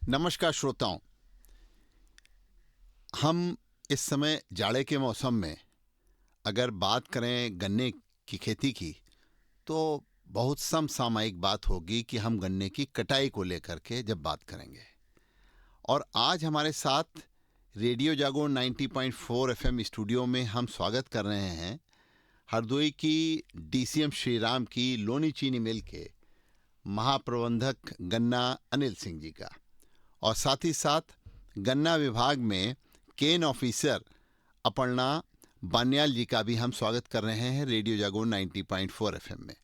नमस्कार श्रोताओं। हम इस समय जाड़े के मौसम में अगर बात करें गन्ने की खेती की, तो बहुत समसामयिक बात होगी कि हम गन्ने की कटाई को लेकर के जब बात करेंगे। और आज हमारे साथ रेडियो जागरण 90.4 एफएम स्टूडियो में हम स्वागत कर रहे हैं हरदोई की डीसीएम श्रीराम की लोनी चीनी मिल के महाप्रबंधक गन्ना अनिल सिंह जी का, और साथ ही साथ गन्ना विभाग में केन ऑफिसर अपर्णा बान्याल जी का भी हम स्वागत कर रहे हैं रेडियो जागरण 90.4 एफएम में।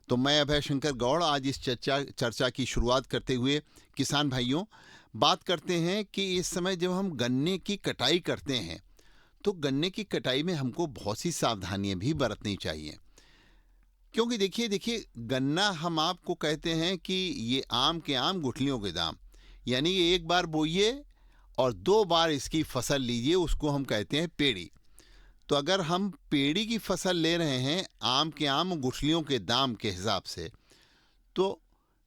तो मैं अभय शंकर गौड़ आज इस चर्चा की शुरुआत करते हुए किसान भाइयों बात करते हैं कि इस समय जब हम गन्ने की कटाई करते हैं तो गन्ने की कटाई में हमको बहुत सी सावधानियां भी बरतनी चाहिए। क्योंकि देखिए गन्ना हम आपको कहते हैं कि ये आम के आम गुठलियों के दाम, यानी ये एक बार बोइए और 2 बार इसकी फसल लीजिए, उसको हम कहते हैं पेड़ी। तो अगर हम पेड़ी की फसल ले रहे हैं आम के आम गुठलियों के दाम के हिसाब से, तो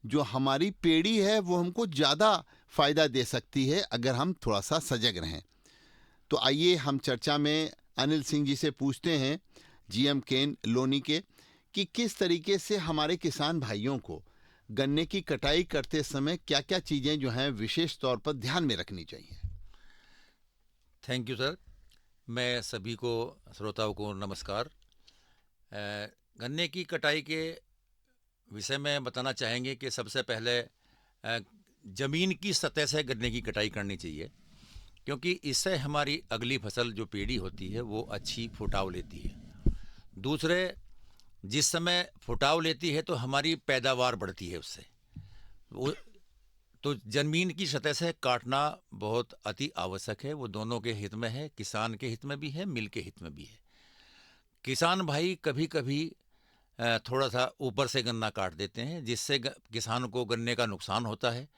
जो हमारी पेड़ी है वो हमको ज़्यादा फायदा दे सकती है अगर हम थोड़ा सा सजग रहें। तो आइए हम चर्चा में अनिल सिंह जी से पूछते हैं, जीएम केन लोनी के, कि किस तरीके से हमारे किसान भाइयों को गन्ने की कटाई करते समय क्या क्या चीज़ें जो हैं विशेष तौर पर ध्यान में रखनी चाहिए। Thank you sir. मैं सभी को श्रोताओं को नमस्कार। गन्ने की कटाई के विषय में बताना चाहेंगे कि सबसे पहले ज़मीन की सतह से गन्ने की कटाई करनी चाहिए, क्योंकि इससे हमारी अगली फसल जो पेड़ी होती है वो अच्छी फुटाव लेती है। दूसरे, जिस समय फुटाव लेती है तो हमारी पैदावार बढ़ती है उससे। तो ज़मीन की सतह से काटना बहुत अति आवश्यक है। वो दोनों के हित में है, किसान के हित में भी है, मिल के हित में भी है। किसान भाई कभी कभी थोड़ा सा ऊपर से गन्ना काट देते हैं, जिससे किसान को गन्ने का नुकसान होता है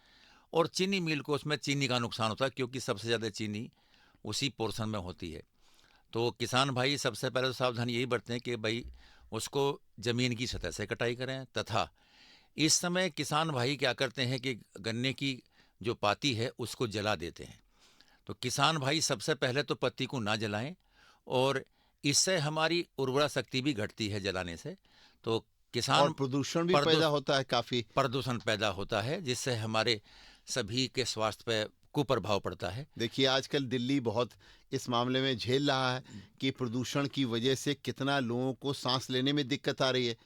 और चीनी मिल को उसमें चीनी का नुकसान होता है, क्योंकि सबसे ज़्यादा चीनी उसी पोर्शन में होती है। तो किसान भाई सबसे पहले तो सावधानी यही बरतें कि भाई उसको ज़मीन की सतह से कटाई करें। तथा इस समय किसान भाई क्या करते हैं कि गन्ने की जो पाती है उसको जला देते हैं। तो किसान भाई सबसे पहले तो पत्ती को ना जलाएं, और इससे हमारी उर्वरा शक्ति भी घटती है जलाने से। तो और किसान प्रदूषण भी पैदा होता है काफ़ी। प्रदूषण पैदा होता है, जिससे हमारे सभी के स्वास्थ्य पर कुप्रभाव पड़ता है। देखिए आजकल दिल्ली बहुत इस मामले में झेल रहा है कि प्रदूषण की वजह से कितना लोगों को सांस लेने में दिक्कत आ रही है,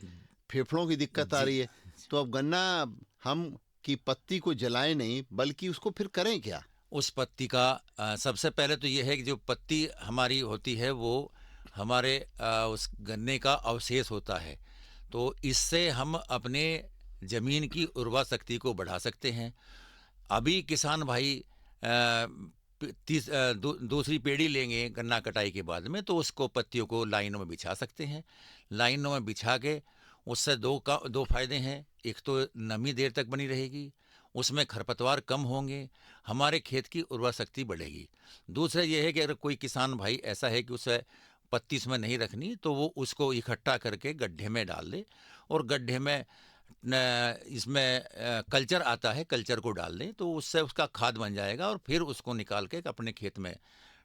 फेफड़ों की दिक्कत आ जी, रही है। तो अब गन्ना हम की पत्ती को जलाएं नहीं, बल्कि उसको फिर करें क्या? उस पत्ती का सबसे पहले तो ये है कि जो पत्ती हमारी होती है वो हमारे उस गन्ने का अवशेष होता है। तो इससे हम अपने ज़मीन की उर्वरा शक्ति को बढ़ा सकते हैं। अभी किसान भाई दूसरी पेड़ी लेंगे गन्ना कटाई के बाद में, तो उसको पत्तियों को लाइनों में बिछा सकते हैं। लाइनों में बिछा के उससे दो फायदे हैं। एक तो नमी देर तक बनी रहेगी, उसमें खरपतवार कम होंगे, हमारे खेत की उर्वरा शक्ति बढ़ेगी। दूसरा ये है कि अगर कोई किसान भाई ऐसा है कि उसे पत्ती इसमें नहीं रखनी, तो वो उसको इकट्ठा करके गड्ढे में डाल दे, और गड्ढे में इसमें कल्चर आता है, कल्चर को डाल दें, तो उससे उसका खाद बन जाएगा, और फिर उसको निकाल के अपने खेत में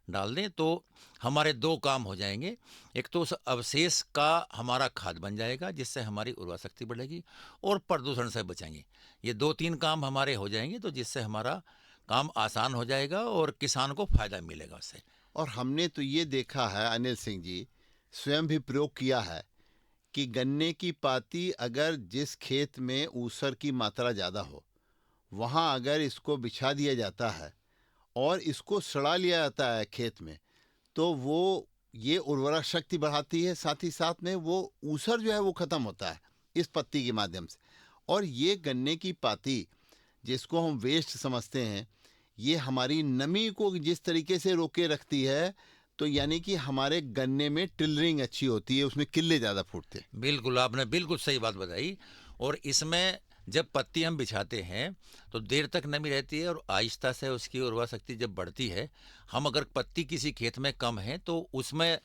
डाल दें। तो हमारे 2 काम हो जाएंगे। एक तो उस अवशेष का हमारा खाद बन जाएगा, जिससे हमारी उर्वरा शक्ति बढ़ेगी, और प्रदूषण से बचेंगे। ये 2-3 काम हमारे हो जाएंगे, तो जिससे हमारा काम आसान हो जाएगा और किसान को फायदा मिलेगा उससे। और हमने तो ये देखा है अनिल सिंह जी, स्वयं भी प्रयोग किया है कि गन्ने की पाती अगर जिस खेत में ऊसर की मात्रा ज़्यादा हो, वहाँ अगर इसको बिछा दिया जाता है और इसको सड़ा लिया जाता है खेत में, तो वो ये उर्वरा शक्ति बढ़ाती है, साथ ही साथ में वो ऊसर जो है वो ख़त्म होता है इस पत्ती के माध्यम से। और ये गन्ने की पाती जिसको हम वेस्ट समझते हैं, ये हमारी नमी को जिस तरीके से रोके रखती है, तो यानी कि हमारे गन्ने में टिलरिंग अच्छी होती है, उसमें किल्ले ज़्यादा फूटते हैं। बिल्कुल, आपने बिल्कुल सही बात बताई। और इसमें जब पत्ती हम बिछाते हैं तो देर तक नमी रहती है, और आहिस्ता से उसकी उर्वरा शक्ति जब बढ़ती है। हम अगर पत्ती किसी खेत में कम है तो उसमें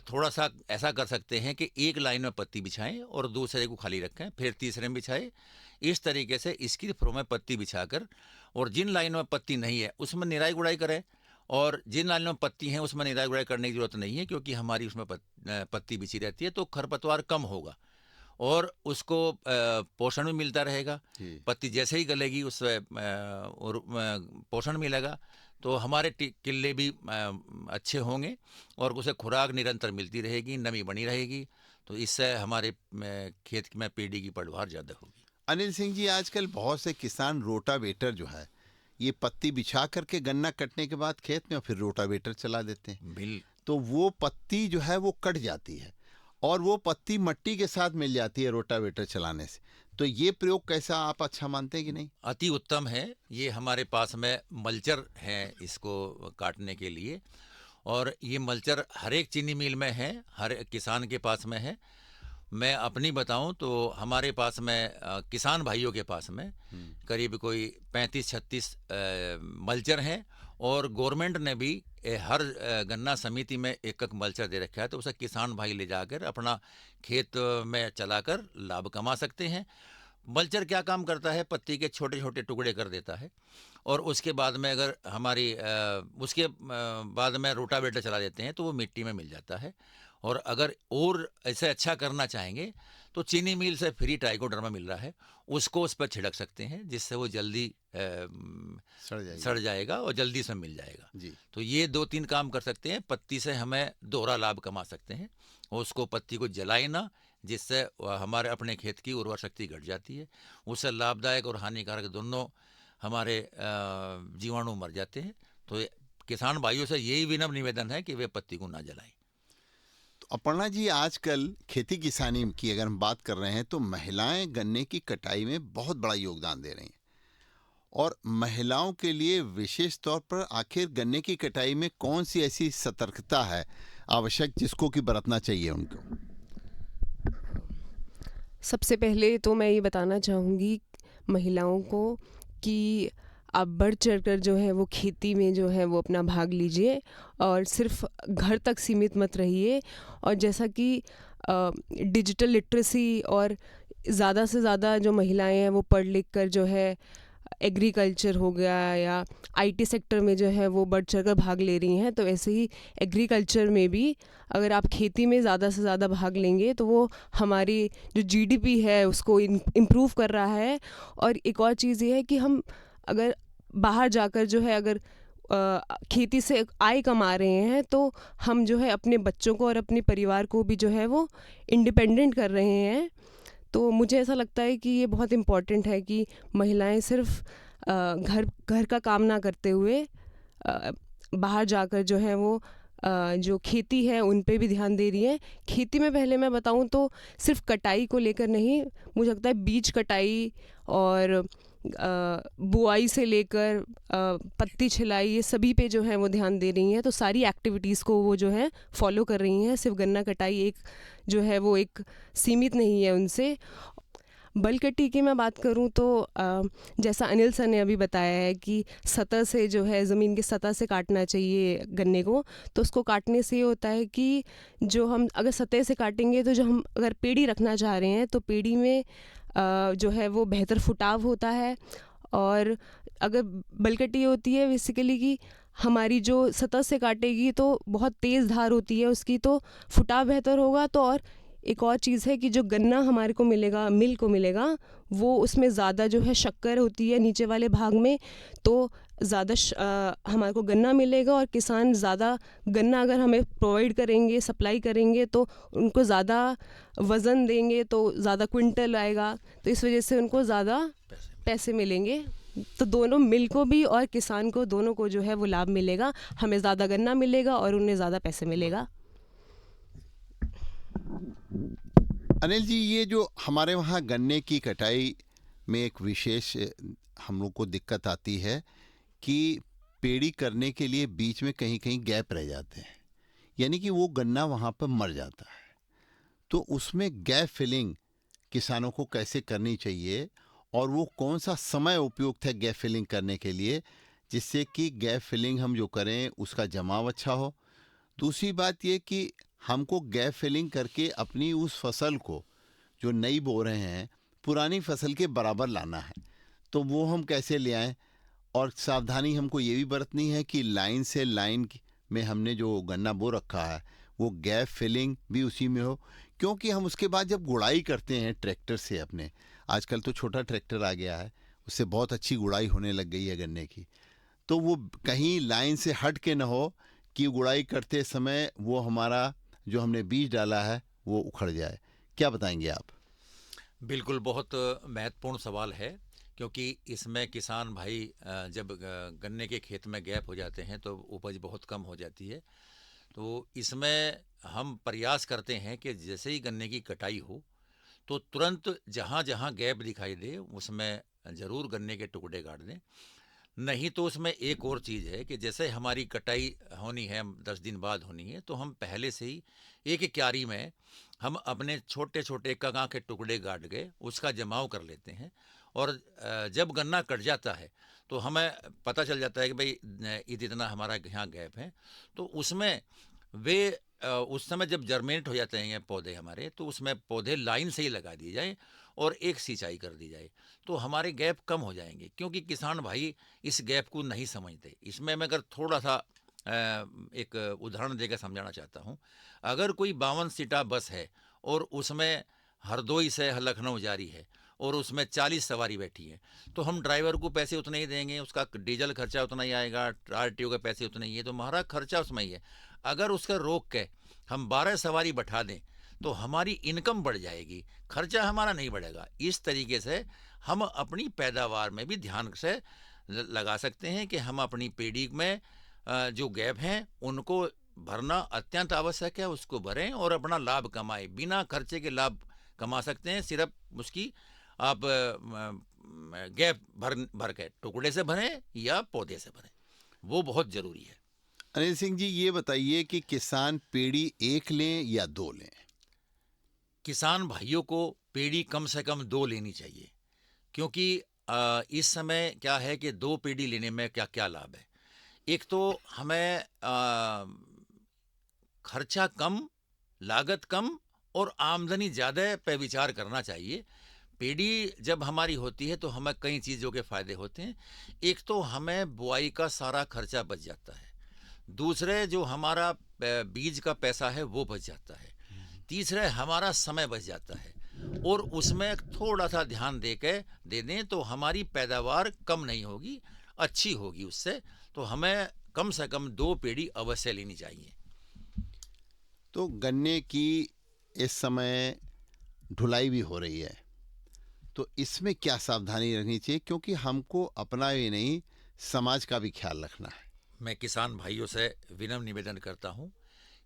थोड़ा सा ऐसा कर सकते हैं कि एक लाइन में पत्ती बिछाएं और दूसरे को खाली रखें, फिर तीसरे में बिछाएं। इस तरीके से इसकी फ्रो में पत्ती बिछाकर और जिन लाइनों में पत्ती नहीं है उसमें निराई गुड़ाई करें, और जिन लाइनों में पत्ती हैं उसमें निराई गुड़ाई करने की जरूरत नहीं है, क्योंकि हमारी उसमें पत्ती बिछी रहती है, तो खरपतवार कम होगा और उसको पोषण भी मिलता रहेगा। जी। पत्ती जैसे ही गलेगी उससे पोषण मिलेगा, तो हमारे किले भी अच्छे होंगे और उसे खुराक निरंतर मिलती रहेगी, नमी बनी रहेगी, तो इससे हमारे खेत में पेड़ी की पैदावार ज़्यादा होगी। अनिल सिंह जी, आजकल बहुत से किसान रोटावेटर जो है ये पत्ती बिछा करके गन्ना कटने के बाद खेत में और फिर रोटावेटर चला देते हैं, तो वो पत्ती जो है वो कट जाती है और वो पत्ती मट्टी के साथ मिल जाती है रोटावेटर चलाने से। तो ये प्रयोग कैसा आप अच्छा मानते हैं कि नहीं? अति उत्तम है। ये हमारे पास में मल्चर है इसको काटने के लिए, और ये मल्चर हर एक चीनी मिल में है, हर एक किसान के पास में है। मैं अपनी बताऊं तो हमारे पास में किसान भाइयों के पास में करीब कोई 35-36 मल्चर हैं, और गवर्नमेंट ने भी हर गन्ना समिति में एक एक मल्चर दे रखा है, तो उसे किसान भाई ले जाकर अपना खेत में चलाकर लाभ कमा सकते हैं। मल्चर क्या काम करता है, पत्ती के छोटे छोटे टुकड़े कर देता है, और उसके बाद में अगर हमारी उसके बाद में रोटावेटर चला देते हैं तो वो मिट्टी में मिल जाता है। और अगर और ऐसे अच्छा करना चाहेंगे तो चीनी मिल से फ्री ट्राइकोडर्मा मिल रहा है, उसको उस पर छिड़क सकते हैं, जिससे वो जल्दी सड़ जाएगा और जल्दी से मिल जाएगा जी। तो ये 2-3 काम कर सकते हैं। पत्ती से हमें दोहरा लाभ कमा सकते हैं, और उसको पत्ती को जलाए ना, जिससे हमारे अपने खेत की उर्वर शक्ति घट जाती है। उससे लाभदायक और हानिकारक दोनों हमारे जीवाणु मर जाते हैं। तो किसान भाइयों से यही विनम्र निवेदन है कि वे पत्ती को ना जलाएं। तो अपर्णा जी, आजकल खेती किसानी की अगर हम बात कर रहे हैं तो महिलाएं गन्ने की कटाई में बहुत बड़ा योगदान दे रही हैं, और महिलाओं के लिए विशेष तौर पर आखिर गन्ने की कटाई में कौन सी ऐसी सतर्कता है आवश्यक जिसको कि बरतना चाहिए उनको? सबसे पहले तो मैं ये बताना चाहूँगी महिलाओं को कि आप बढ़ चढ़कर जो है वो खेती में जो है वो अपना भाग लीजिए, और सिर्फ घर तक सीमित मत रहिए। और जैसा कि डिजिटल लिटरेसी और ज़्यादा से ज़्यादा जो महिलाएं हैं वो पढ़ लिख कर जो है एग्रीकल्चर हो गया या आईटी सेक्टर में जो है वो बढ़ चढ़कर भाग ले रही हैं, तो ऐसे ही एग्रीकल्चर में भी अगर आप खेती में ज़्यादा से ज़्यादा भाग लेंगे तो वो हमारी जो जीडीपी है उसको इम्प्रूव कर रहा है। और एक और चीज़ ये है कि हम अगर बाहर जाकर जो है अगर खेती से आय कमा रहे हैं तो हम जो है अपने बच्चों को और अपने परिवार को भी जो है वो इंडिपेंडेंट कर रहे हैं। तो मुझे ऐसा लगता है कि ये बहुत इम्पॉर्टेंट है कि महिलाएं सिर्फ घर का काम ना करते हुए बाहर जाकर जो है वो जो खेती है उन पे भी ध्यान दे रही है। खेती में पहले मैं बताऊं तो सिर्फ कटाई को लेकर नहीं, मुझे लगता है बीज कटाई और बुआई से लेकर पत्ती छिलाई, ये सभी पे जो है वो ध्यान दे रही हैं। तो सारी एक्टिविटीज़ को वो जो है फॉलो कर रही हैं, सिर्फ गन्ना कटाई एक जो है वो एक सीमित नहीं है उनसे। बल कटी की मैं बात करूं तो जैसा अनिल सर ने अभी बताया है कि सतह से जो है ज़मीन की सतह से काटना चाहिए गन्ने को, तो उसको काटने से ये होता है कि जो हम अगर सतह से काटेंगे तो जो हम अगर पेड़ी रखना चाह रहे हैं तो पेड़ी में जो है वो बेहतर फुटाव होता है। और अगर बलकटी होती है बेसिकली कि हमारी जो सतह से काटेगी तो बहुत तेज़ धार होती है उसकी, तो फुटाव बेहतर होगा। तो और एक और चीज़ है कि जो गन्ना हमारे को मिलेगा, मिल को मिलेगा, वो उसमें ज़्यादा जो है शक्कर होती है नीचे वाले भाग में, तो ज़्यादा हमारे को गन्ना मिलेगा। और किसान ज़्यादा गन्ना अगर हमें प्रोवाइड करेंगे, सप्लाई करेंगे, तो उनको ज़्यादा वज़न देंगे तो ज़्यादा क्विंटल आएगा, तो इस वजह से उनको ज़्यादा पैसे मिलेंगे। तो दोनों मिल को भी और किसान को दोनों को जो है वो लाभ मिलेगा, हमें ज़्यादा गन्ना मिलेगा और उन्हें ज़्यादा पैसे मिलेगा। अनिल जी, ये जो हमारे वहाँ गन्ने की कटाई में एक विशेष हम लोग को दिक्कत आती है कि पेड़ी करने के लिए बीच में कहीं कहीं गैप रह जाते हैं, यानी कि वो गन्ना वहाँ पर मर जाता है। तो उसमें गैप फिलिंग किसानों को कैसे करनी चाहिए और वो कौन सा समय उपयुक्त है गैप फिलिंग करने के लिए, जिससे कि गैप फिलिंग हम जो करें उसका जमाव अच्छा हो। दूसरी बात ये कि हमको गैप फिलिंग करके अपनी उस फसल को जो नई बो रहे हैं पुरानी फसल के बराबर लाना है, तो वो हम कैसे ले आएँ और सावधानी हमको ये भी बरतनी है कि लाइन से लाइन में हमने जो गन्ना बो रखा है वो गैप फिलिंग भी उसी में हो, क्योंकि हम उसके बाद जब गुड़ाई करते हैं ट्रैक्टर से अपने, आजकल तो छोटा ट्रैक्टर आ गया है, उससे बहुत अच्छी गुड़ाई होने लग गई है गन्ने की, तो वो कहीं लाइन से हट के ना हो कि गुड़ाई करते समय वो हमारा जो हमने बीज डाला है वो उखड़ जाए। क्या बताएंगे आप? बिल्कुल, बहुत महत्वपूर्ण सवाल है, क्योंकि इसमें किसान भाई जब गन्ने के खेत में गैप हो जाते हैं तो उपज बहुत कम हो जाती है। तो इसमें हम प्रयास करते हैं कि जैसे ही गन्ने की कटाई हो तो तुरंत जहाँ जहाँ गैप दिखाई दे उसमें ज़रूर गन्ने के टुकड़े काट दें। नहीं तो उसमें एक और चीज़ है कि जैसे हमारी कटाई होनी है, 10 दिन बाद होनी है, तो हम पहले से ही एक क्यारी में हम अपने छोटे छोटे कगा के टुकड़े काट के उसका जमाव कर लेते हैं। और जब गन्ना कट जाता है तो हमें पता चल जाता है कि भाई इतना हमारा यहाँ गैप है, तो उसमें वे उस समय जब जर्मिनेट हो जाते हैं ये पौधे हमारे, तो उसमें पौधे लाइन से ही लगा दिए जाए और एक सिंचाई कर दी जाए, तो हमारे गैप कम हो जाएंगे। क्योंकि किसान भाई इस गैप को नहीं समझते। इसमें मैं अगर थोड़ा सा एक उदाहरण देकर समझाना चाहता हूँ। अगर कोई 52 सीटा बस है और उसमें हरदोई से लखनऊ जा रही है और उसमें 40 सवारी बैठी है, तो हम ड्राइवर को पैसे उतने ही देंगे, उसका डीजल खर्चा उतना ही आएगा, RTO के पैसे उतने ही है, तो हमारा खर्चा उसमें ही है। अगर उसका रोक के हम 12 सवारी बैठा दें तो हमारी इनकम बढ़ जाएगी, खर्चा हमारा नहीं बढ़ेगा। इस तरीके से हम अपनी पैदावार में भी ध्यान से लगा सकते हैं कि हम अपनी पीढ़ी में जो गैप हैं उनको भरना अत्यंत आवश्यक है, उसको भरें और अपना लाभ कमाएं। बिना खर्चे के लाभ कमा सकते हैं, सिर्फ उसकी आप गैप भर के टुकड़े से भरें या पौधे से भरें, वो बहुत ज़रूरी है। अनिल सिंह जी, ये बताइए कि किसान पेड़ी एक लें या दो लें? किसान भाइयों को पेड़ी कम से कम 2 लेनी चाहिए, क्योंकि इस समय क्या है कि 2 पेड़ी लेने में क्या क्या लाभ है। एक तो हमें खर्चा कम, लागत कम और आमदनी ज़्यादा पे विचार करना चाहिए। पेड़ी जब हमारी होती है तो हमें कई चीज़ों के फ़ायदे होते हैं। एक तो हमें बुआई का सारा खर्चा बच जाता है, दूसरे जो हमारा बीज का पैसा है वो बच जाता है, तीसरे हमारा समय बच जाता है, और उसमें थोड़ा सा ध्यान दे दें तो हमारी पैदावार कम नहीं होगी, अच्छी होगी उससे। तो हमें कम से कम 2 पेड़ी अवश्य लेनी चाहिए। तो गन्ने की इस समय ढुलाई भी हो रही है, तो इसमें क्या सावधानी रखनी चाहिए, क्योंकि हमको अपना ही नहीं समाज का भी ख्याल रखना है? मैं किसान भाइयों से विनम्र निवेदन करता हूँ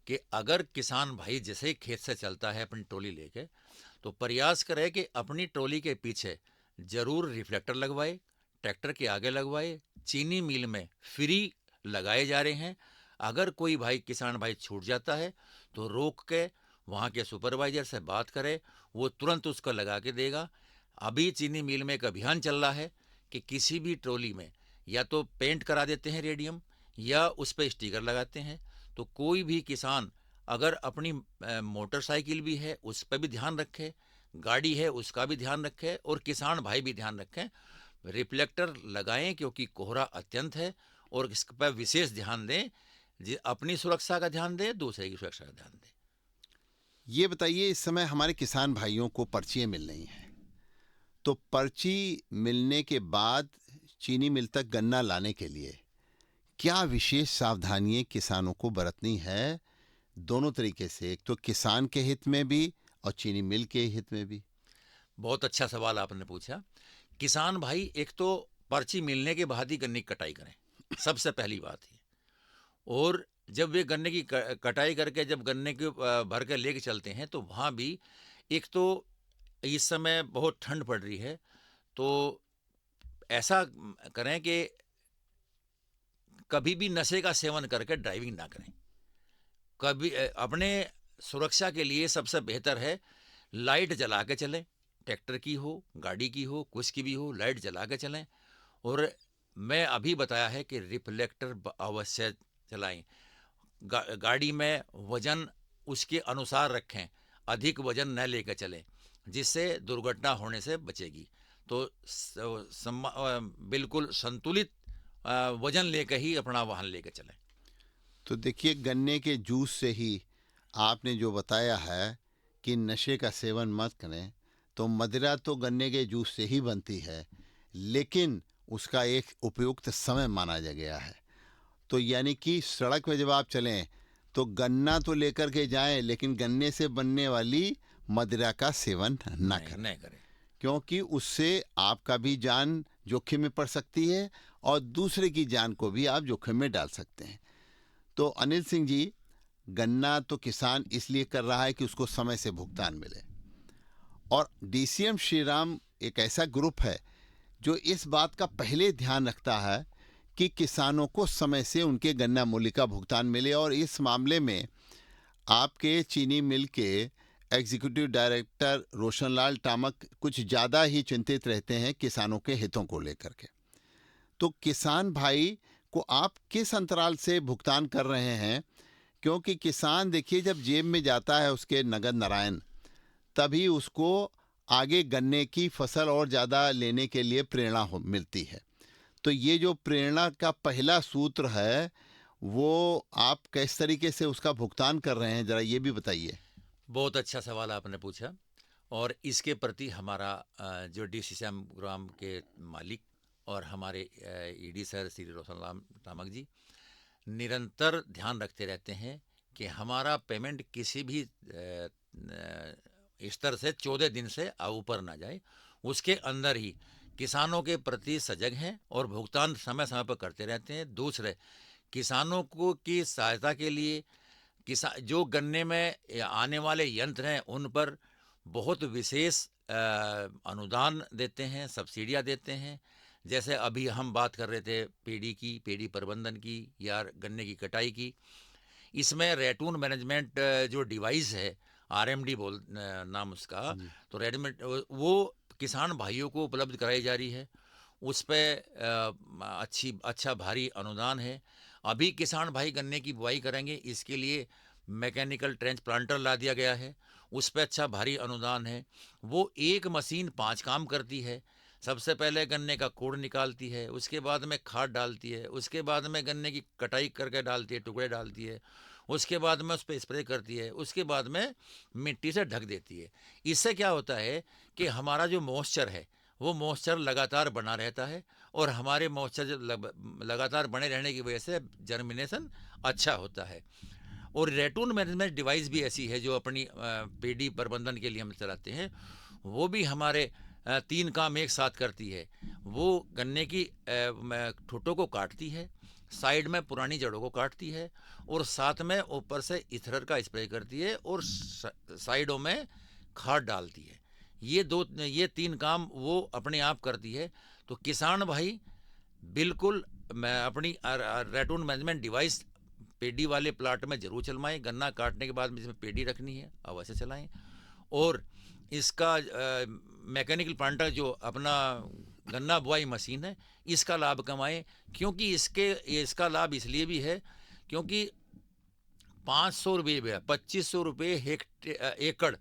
कि अगर किसान भाई जैसे ही खेत से चलता है अपनी ट्रॉली लेके, तो प्रयास करे कि अपनी ट्रॉली के पीछे ज़रूर रिफ्लेक्टर लगवाए, ट्रैक्टर के आगे लगवाए। चीनी मिल में फ्री लगाए जा रहे हैं। अगर कोई भाई किसान भाई छूट जाता है तो रोक के वहाँ के सुपरवाइज़र से बात करे, वो तुरंत उसको लगा के देगा। अभी चीनी मिल में एक अभियान चल रहा है कि किसी भी ट्रॉली में या तो पेंट करा देते हैं रेडियम या उस पर स्टिकर लगाते हैं। तो कोई भी किसान अगर अपनी मोटरसाइकिल भी है उस पर भी ध्यान रखे, गाड़ी है उसका भी ध्यान रखे, और किसान भाई भी ध्यान रखें, रिफ्लेक्टर लगाएं, क्योंकि कोहरा अत्यंत है, और इस पर विशेष ध्यान दें। अपनी सुरक्षा का ध्यान दें, दूसरे की सुरक्षा का ध्यान दें। ये बताइए, इस समय हमारे किसान भाइयों को पर्चियाँ मिल रही हैं, तो पर्ची मिलने के बाद चीनी मिल तक गन्ना लाने के लिए क्या विशेष सावधानियां किसानों को बरतनी है, दोनों तरीके से, एक तो किसान के हित में भी और चीनी मिल के हित में भी? बहुत अच्छा सवाल आपने पूछा। किसान भाई एक तो पर्ची मिलने के बाद ही गन्ने की कटाई करें, सबसे पहली बात है। और जब वे गन्ने की कटाई करके जब गन्ने के भर के लेके चलते हैं तो वहाँ भी एक तो इस समय बहुत ठंड पड़ रही है, तो ऐसा करें कि कभी भी नशे का सेवन करके ड्राइविंग ना करें। कभी अपने सुरक्षा के लिए सबसे बेहतर है लाइट जला के चलें, ट्रैक्टर की हो, गाड़ी की हो, कुछ की भी हो, लाइट जला के चलें। और मैं अभी बताया है कि रिफ्लेक्टर अवश्य चलाएं। गाड़ी में वजन उसके अनुसार रखें, अधिक वजन न लेकर चलें, जिससे दुर्घटना होने से बचेगी। तो बिल्कुल संतुलित वजन लेकर ही अपना वाहन लेकर चलें। तो देखिए, गन्ने के जूस से ही आपने जो बताया है कि नशे का सेवन मत करें, तो मदिरा तो गन्ने के जूस से ही बनती है, लेकिन उसका एक उपयुक्त समय माना जा गया है। तो यानी कि सड़क पे जब आप चलें तो गन्ना तो लेकर के जाएं, लेकिन गन्ने से बनने वाली मदिरा का सेवन ना नहीं करें, नहीं करें। क्योंकि उससे आपका भी जान जोखिम में पड़ सकती है और दूसरे की जान को भी आप जोखिम में डाल सकते हैं। तो अनिल सिंह जी, गन्ना तो किसान इसलिए कर रहा है कि उसको समय से भुगतान मिले, और डीसीएम श्रीराम एक ऐसा ग्रुप है जो इस बात का पहले ध्यान रखता है कि किसानों को समय से उनके गन्ना मूल्य का भुगतान मिले। और इस मामले में आपके चीनी मिल के एग्जीक्यूटिव डायरेक्टर रोशनलाल टामक कुछ ज़्यादा ही चिंतित रहते हैं किसानों के हितों को लेकर के। तो किसान भाई को आप किस अंतराल से भुगतान कर रहे हैं? क्योंकि किसान देखिए, जब जेब में जाता है उसके नगद नारायण, तभी उसको आगे गन्ने की फसल और ज़्यादा लेने के लिए प्रेरणा मिलती है। तो ये जो प्रेरणा का पहला सूत्र है, वो आप किस तरीके से उसका भुगतान कर रहे हैं, ज़रा ये भी बताइए। बहुत अच्छा सवाल आपने पूछा, और इसके प्रति हमारा जो डीसीएम ग्राम के मालिक और हमारे ईडी सर श्री रोशनलाल टामक जी निरंतर ध्यान रखते रहते हैं कि हमारा पेमेंट किसी भी स्तर से 14 दिन से ऊपर ना जाए, उसके अंदर ही किसानों के प्रति सजग हैं और भुगतान समय समय पर करते रहते हैं। दूसरे, किसानों को की सहायता के लिए जो गन्ने में आने वाले यंत्र हैं उन पर बहुत विशेष अनुदान देते हैं, सब्सिडियां देते हैं। जैसे अभी हम बात कर रहे थे पेड़ी प्रबंधन की या गन्ने की कटाई की, इसमें रेटून मैनेजमेंट जो डिवाइस है, आरएमडी नाम उसका, तो रेडमेड वो किसान भाइयों को उपलब्ध कराई जा रही है। उस पर अच्छा भारी अनुदान है। अभी किसान भाई गन्ने की बुआई करेंगे, इसके लिए मैकेनिकल ट्रेंच प्लांटर ला दिया गया है, उस पर अच्छा भारी अनुदान है। वो एक मशीन 5 काम करती है। सबसे पहले गन्ने का कोड़ निकालती है, उसके बाद में खाद डालती है, उसके बाद में गन्ने की कटाई करके डालती है, टुकड़े डालती है, उसके बाद में उस पर स्प्रे करती है, उसके बाद में मिट्टी से ढक देती है। इससे क्या होता है कि हमारा जो मॉइस्चर है वो मॉइस्चर लगातार बना रहता है, और हमारे मॉइस्चर लगातार बने रहने की वजह से जर्मिनेशन अच्छा होता है। और रेटून मैनेजमेंट डिवाइस भी ऐसी है जो अपनी पेड़ी प्रबंधन के लिए हम चलाते हैं, वो भी हमारे 3 काम एक साथ करती है। वो गन्ने की ठोटों को काटती है, साइड में पुरानी जड़ों को काटती है, और साथ में ऊपर से इथरर का स्प्रे करती है, और साइडों में खाद डालती है। ये 3 काम वो अपने आप करती है। तो किसान भाई बिल्कुल मैं अपनी रेटून मैनेजमेंट डिवाइस पेडी वाले प्लाट में जरूर चलवाएं। गन्ना काटने के बाद में इसमें पेडी रखनी है, अवश्य चलाएं। और इसका मैकेनिकल प्लांटर जो अपना गन्ना बुआई मशीन है, इसका लाभ कमाएं, क्योंकि इसका लाभ इसलिए भी है क्योंकि 500 रुपये 2500 रुपये एकड़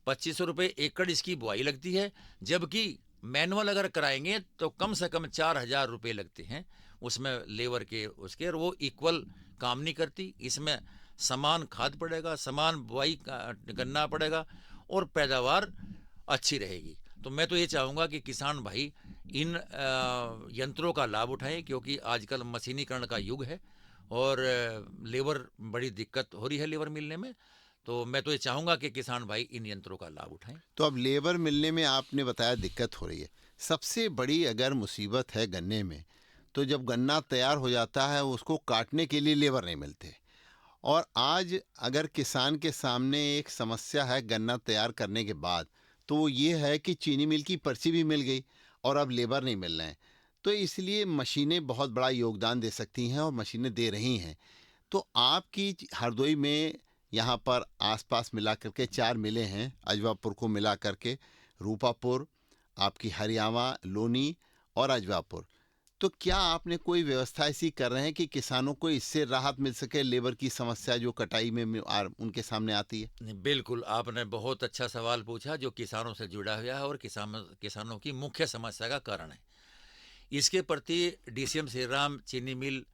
2500 रुपये एकड़ इसकी बुआई लगती है। जबकि मैनुअल अगर कराएंगे तो कम से कम 4000 रुपये लगते हैं उसमें लेबर के उसके, और वो इक्वल काम नहीं करती। इसमें समान खाद पड़ेगा, समान बुआई करना पड़ेगा, और पैदावार अच्छी रहेगी। तो मैं तो ये चाहूँगा कि किसान भाई इन यंत्रों का लाभ उठाएं, क्योंकि आजकल मशीनीकरण का युग है और लेबर बड़ी दिक्कत हो रही है लेबर मिलने में। तो मैं तो ये चाहूँगा कि किसान भाई इन यंत्रों का लाभ उठाएं। तो अब लेबर मिलने में आपने बताया दिक्कत हो रही है। सबसे बड़ी अगर मुसीबत है गन्ने में, तो जब गन्ना तैयार हो जाता है उसको काटने के लिए लेबर नहीं मिलते। और आज अगर किसान के सामने एक समस्या है गन्ना तैयार करने के बाद, तो वो ये है कि चीनी मिल की पर्ची भी मिल गई और अब लेबर नहीं मिल रहे हैं। तो इसलिए मशीनें बहुत बड़ा योगदान दे सकती हैं और मशीनें दे रही हैं। तो आपकी हरदोई में यहाँ पर आसपास मिला करके 4 मिलें हैं, अजवापुर को मिला करके, रूपापुर, आपकी हरियाणा, लोनी और अजवापुर। तो क्या आपने कोई व्यवस्था ऐसी कर रहे हैं कि किसानों को इससे राहत मिल सके, लेबर की समस्या जो कटाई में उनके सामने आती है? नहीं, बिल्कुल आपने बहुत अच्छा सवाल पूछा जो किसानों से जुड़ा हुआ है और किसानों की मुख्य समस्या का कारण है। इसके प्रति डीसीएम श्री राम चीनी मिल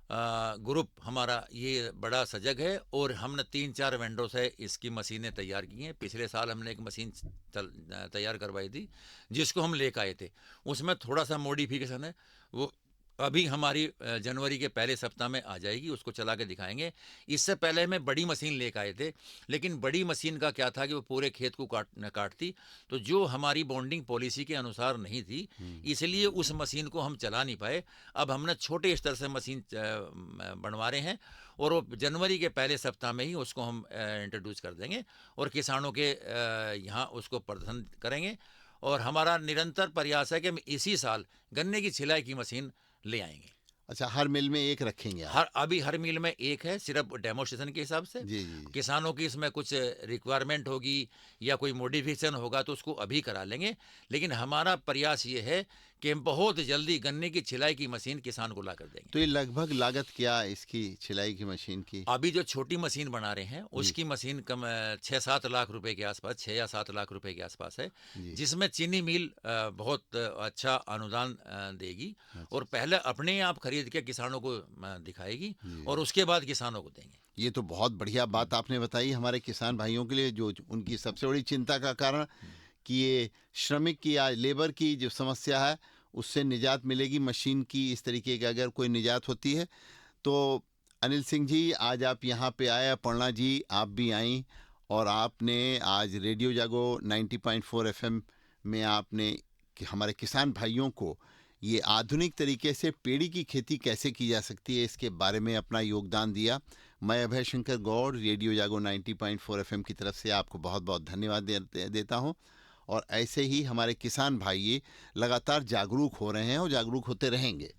ग्रुप हमारा ये बड़ा सजग है और हमने 3-4 वेंडर से इसकी मशीनें तैयार की हैं। पिछले साल हमने एक मशीन तैयार करवाई थी जिसको हम लेकर आए थे, उसमें थोड़ा सा मॉडिफिकेशन है, वो अभी हमारी जनवरी के पहले सप्ताह में आ जाएगी, उसको चला के दिखाएंगे। इससे पहले हमें बड़ी मशीन लेकर आए थे, लेकिन बड़ी मशीन का क्या था कि वो पूरे खेत को काटती, तो जो हमारी बॉन्डिंग पॉलिसी के अनुसार नहीं थी, इसलिए उस मशीन को हम चला नहीं पाए। अब हमने छोटे स्तर से मशीन बनवा रहे हैं और वो जनवरी के पहले सप्ताह में ही उसको हम इंट्रोड्यूस कर देंगे और किसानों के यहाँ उसको प्रदर्शन करेंगे। और हमारा निरंतर प्रयास है कि हम इसी साल गन्ने की छिलाई की मशीन ले आएंगे। अच्छा, हर मिल में एक रखेंगे आप? अभी हर मिल में एक है, सिर्फ डेमोस्ट्रेशन के हिसाब से। जी जी। किसानों की इसमें कुछ रिक्वायरमेंट होगी या कोई मॉडिफिकेशन होगा तो उसको अभी करा लेंगे, लेकिन हमारा प्रयास ये है कि हम बहुत जल्दी गन्ने की छिलाई की मशीन किसान को ला कर देंगे। तो ये लगभग लागत क्या इसकी छिलाई की मशीन की? अभी जो छोटी मशीन बना रहे हैं उसकी मशीन कम 6-7 लाख रुपए के आसपास, 6 या 7 लाख रुपए के आसपास है, जिसमें चीनी मिल बहुत अच्छा अनुदान देगी और पहले अपने आप खरीद के किसानों को दिखाएगी और उसके बाद किसानों को देंगे। ये तो बहुत बढ़िया बात आपने बताई हमारे किसान भाइयों के लिए, जो उनकी सबसे बड़ी चिंता का कारण कि ये श्रमिक की या लेबर की जो समस्या है उससे निजात मिलेगी मशीन की। इस तरीके की अगर कोई निजात होती है तो अनिल सिंह जी, आज आप यहाँ पे आए, अपर्णा जी आप भी आई और आपने आज रेडियो जागो 90.4 FM में आपने हमारे किसान भाइयों को ये आधुनिक तरीके से पेड़ी की खेती कैसे की जा सकती है इसके बारे में अपना योगदान दिया। मैं अभय शंकर गौड़ रेडियो जागो 90.4 FM की तरफ से आपको बहुत बहुत धन्यवाद देता हूँ। और ऐसे ही हमारे किसान भाई लगातार जागरूक हो रहे हैं और जागरूक होते रहेंगे।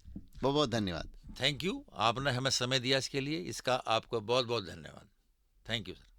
बहुत बहुत धन्यवाद। थैंक यू, आपने हमें समय दिया इसके लिए, इसका आपको बहुत बहुत धन्यवाद। Thank you sir.